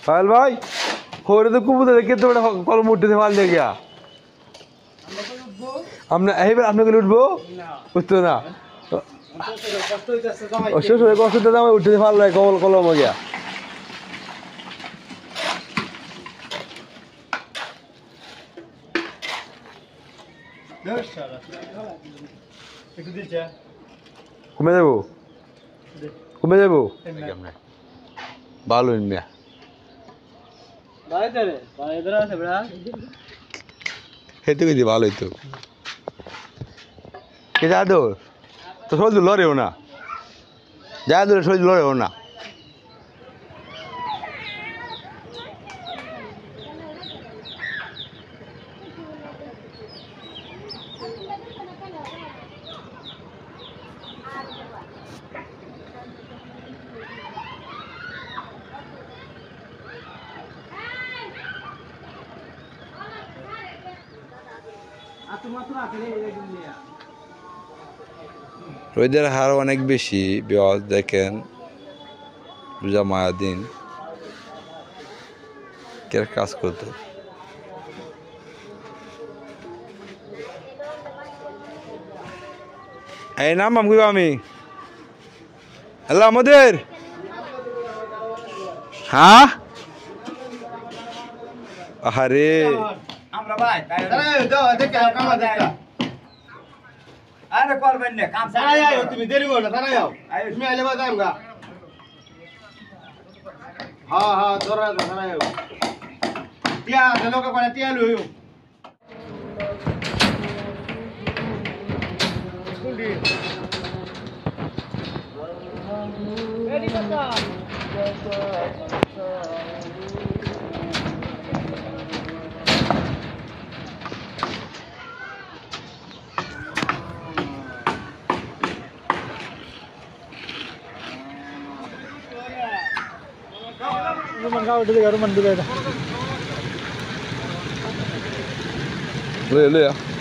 पायल भाई हो रहे तो कुबूतर देखे तो बड़ा कल मुट्ठी से फाल दे गया हमने यही बार आपने को लूटबो उठतो ना ओशो सोए को सुनते था मैं उठे से फाल रहा है कल कल हो गया कुमे देबो बालू इनमें हेतु की दीवाल है तो क्या जादू तो सोच लो रहे हो ना जादू सोच लो रहे हो ना রোদের হার অনেক বেশি বিকজ দেখেন রোজা মায়া দিন কে কাজ করতো এই নাম আমি আল্লাহ আমাদের হ্যাঁ আরে আমরা ভাই দাও দেখে কামা দেখা আরে করবেন না কাম সারা যাও তুমি দেরি করো না সারা যাও তুমি আইলে বা যাইমগা হ্যাঁ হ্যাঁ ধরা সারা যাও টিয়া লোকে করে টিয়া লইও কুন্ডি রেডি বাবা ले यार